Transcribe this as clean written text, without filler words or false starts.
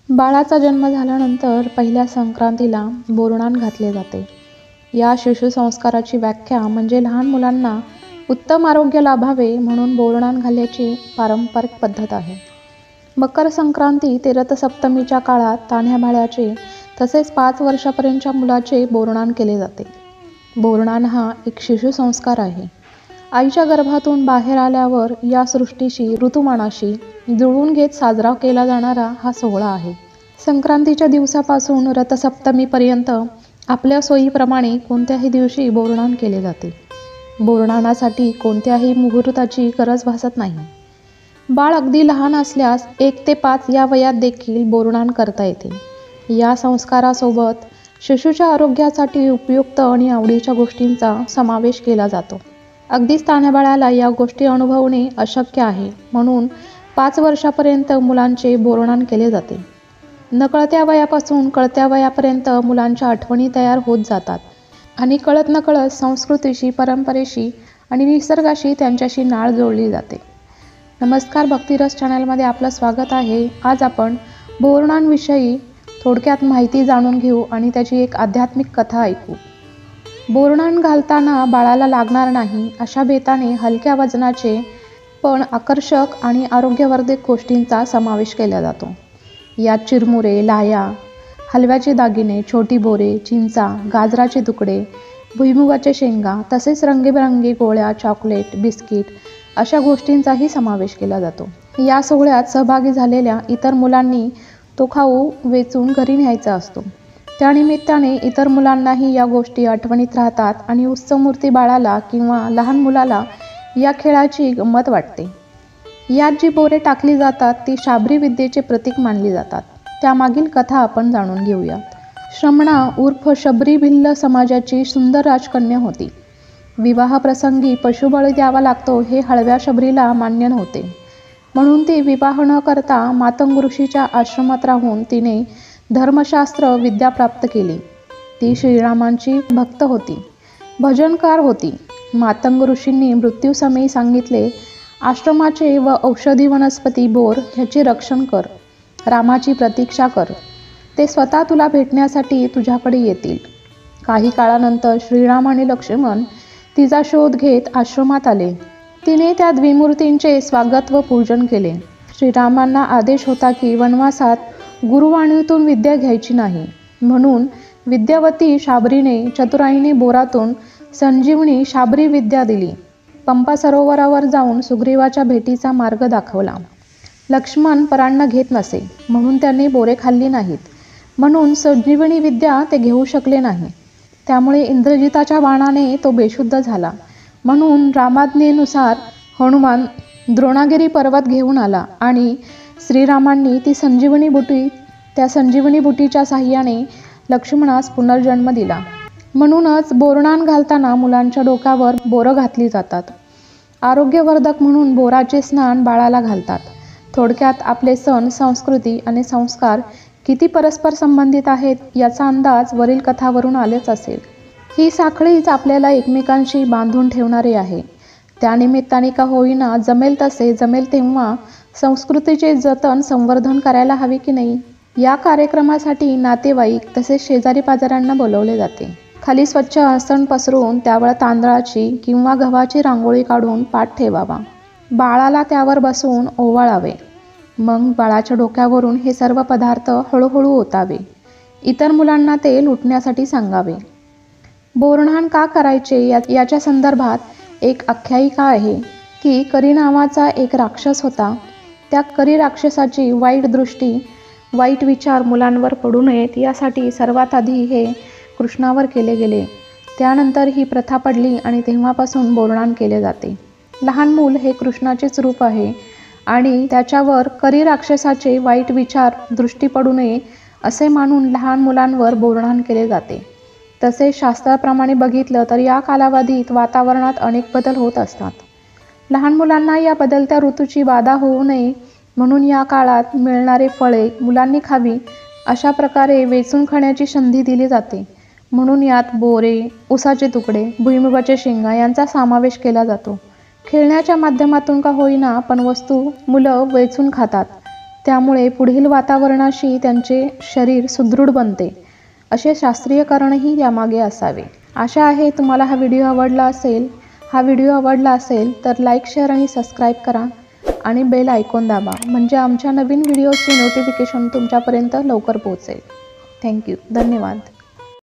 बाळाचा जन्म झाल्यानंतर पहिल्या संक्रांतीला बोरनान घातले जाते. या शिशुसंस्काराची व्याख्या म्हणजे लहान मुलांना उत्तम आरोग्य लाभावे म्हणून बोरनान घालण्याची पारंपरिक पद्धत आहे. मकर संक्रांती ते रथसप्तमीच्या काळात तान्ह्याबाळाचे तसेच 5 वर्षापर्यंतच्या मुलाचे बोरनान केले जाते. बोरनान हा एक शिशुसंस्कार आहे. आईच्या गर्भातून बाहेर आल्यावर या सृष्टीशी ऋतुमानाशी जुळवून घेत साजरा केला जाणारा हा सोहळा आहे. संक्रांतीच्या दिवसापासून रथसप्तमीपर्यंत आपल्या सोयीप्रमाणे कोणत्याही दिवशी बोरनान केले जाते. बोरनानासाठी कोणत्याही मुहूर्ताची गरज भासत नाही. बाळ अगदी लहान असल्यास 1 ते 5 या वयात देखील बोरनान करता येते. या संस्कारासोबत शिशूच्या आरोग्यासाठी उपयुक्त आणि आवडीच्या गोष्टींचा समावेश केला जातो. अगदीच तान्ह्याबाळाला या गोष्टी अनुभवणे अशक्य आहे म्हणून 5 वर्षापर्यंत मुलांचे बोरनान केले जाते. नकळत्या वयापासून कळत्या वयापर्यंत मुलांच्या आठवणी तयार होत जातात आणि कळत नकळत संस्कृतीशी, परंपरेशी आणि निसर्गाशी त्यांच्याशी नाळ जोडली जाते. नमस्कार, भक्तिरस चॅनलमध्ये आपलं स्वागत आहे. आज आपण बोरनानविषयी थोडक्यात माहिती जाणून घेऊ आणि त्याची एक आध्यात्मिक कथा ऐकू. बोरनान घालताना बाळाला लागणार नाही अशा बेताने हलक्या वजनाचे पण आकर्षक आणि आरोग्यवर्धक गोष्टींचा समावेश केला जातो. यात चिरमुरे, लाह्या, हलव्याचे दागिने, छोटी बोरे, चिंचा, गाजराचे तुकडे, भुईमुगाच्या शेंगा तसेच रंगीबेरंगी गोळ्या, चॉकलेट, बिस्किट अशा गोष्टींचाही समावेश केला जातो. या सोहळ्यात सहभागी झालेल्या इतर मुलांनी तो खाऊ वेचून घरी न्यायचा असतो. त्यानिमित्ताने इतर मुलांनाही या गोष्टी आठवणीत राहतात आणि उत्सवमूर्ती बाळाला किंवा लहान मुलाला या खेळाची गंमत वाटते. यात जी बोरे टाकली जातात ती शाबरी विद्येचे प्रतीक मानली जातात. त्यामागील कथा आपण जाणून घेऊयात. श्रमणा उर्फ शबरी भिल्ल समाजाची सुंदर राजकन्या होती. विवाहप्रसंगी पशुबळी द्यावा लागतो हे हळव्या शबरीला मान्य नव्हते. म्हणून ती विवाह न करता मातंग ऋषीच्या आश्रमात राहून तिने धर्मशास्त्र विद्या प्राप्त केली. ती श्रीरामांची भक्त होती, भजनकार होती. मातंग ऋषींनी मृत्यूसमयी सांगितले, आश्रमाचे व औषधी वनस्पती बोर ह्याचे रक्षण कर, रामाची प्रतीक्षा कर, ते स्वतः तुला भेटण्यासाठी तुझ्याकडे येतील. काही काळानंतर श्रीराम आणि लक्ष्मण तिचा शोध घेत आश्रमात आले. तिने त्या द्विमूर्तींचे स्वागत व पूजन केले. श्रीरामांना आदेश होता की वनवासात गुरुवाणीतून विद्या घ्यायची नाही. म्हणून विद्यावती शाबरीने चतुराईने बोरातून संजीवनी शाबरी विद्या दिली. पंपा सरोवरावर जाऊन सुग्रीवाच्या भेटीचा मार्ग दाखवला. लक्ष्मण परान्न घेत नसे म्हणून त्यांनी बोरे खाल्ली नाहीत. म्हणून संजीवनी विद्या ते घेऊ शकले नाही. त्यामुळे इंद्रजिताच्या बाणाने तो बेशुद्ध झाला. म्हणून रामाज्ञेनुसार हनुमान द्रोणागिरी पर्वत घेऊन आला आणि श्रीरामांनी ती संजीवनी बुटी त्या संजीवनी बुटीच्या साह्याने लक्ष्मणास पुनर्जन्म दिला. म्हणूनच बोरनान घालताना मुलांच्या डोक्यावर बोरं घातली जातात. आरोग्यवर्धक म्हणून बोराचे स्नान बाळाला घालतात. थोडक्यात आपले सण, संस्कृती आणि संस्कार किती परस्पर संबंधित आहेत याचा अंदाज वरील कथावरून आलेच असेल. ही साखळीच आपल्याला एकमेकांशी बांधून ठेवणारी आहे. त्यानिमित्ताने का होईना जमेल तसे, जमेल तेव्हा संस्कृतीचे जतन, संवर्धन करायला हवे की नाही. या कार्यक्रमासाठी नातेवाईक तसेच शेजारी पाजाऱ्यांना बोलवले जाते. खाली स्वच्छ आसन पसरून त्यावर तांदळाची किंवा गव्हाची रांगोळी काढून पाट ठेवावा. बाळाला त्यावर बसवून ओवाळावे. मग बाळाच्या डोक्यावरून हे सर्व पदार्थ हळूहळू ओतावे. इतर मुलांना ते लुटण्यासाठी सांगावे. बोरनान का करायचे याच्या संदर्भात एक आख्यायिका आहे की करी नावाचा एक राक्षस होता. त्या करी राक्षसाची वाईट दृष्टी, वाईट विचार मुलांवर पडू नयेत यासाठी सर्वात आधी हे कृष्णावर केले गेले. त्यानंतर ही प्रथा पडली आणि तेव्हापासून बोरनान केले जाते. लहान मूल हे कृष्णाचेच रूप आहे आणि त्याच्यावर करी राक्षसाचे वाईट विचार, दृष्टी पडू नये असे मानून लहान मुलांवर बोरनान केले जाते. तसेच शास्त्राप्रमाणे बघितलं तर या कालावधीत वातावरणात अनेक बदल होत असतात. लहान मुलांना या बदलत्या ऋतूची बाधा होऊ नये म्हणून या काळात मिळणारे फळे मुलांनी खावी अशा प्रकारे वेचून खाण्याची संधी दिली जाते. म्हणून यात बोरे, उसाचे तुकडे, भुईमुगाच्या शेंगा यांचा समावेश केला जातो. खेळण्याच्या माध्यमातून का होईना पण वस्तू मुलं वेचून खातात. त्यामुळे पुढील वातावरणाशी त्यांचे शरीर सुदृढ बनते, असे शास्त्रीय कारणही यामागे असावे. आशा आहे तुम्हाला हा व्हिडिओ आवडला असेल तर लाईक, शेअर आणि सबस्क्राईब करा आणि बेल आयकॉन दाबा, म्हणजे आमच्या नवीन व्हिडिओची नोटिफिकेशन तुमच्यापर्यंत लवकर पोहोचेल. थँक्यू. धन्यवाद.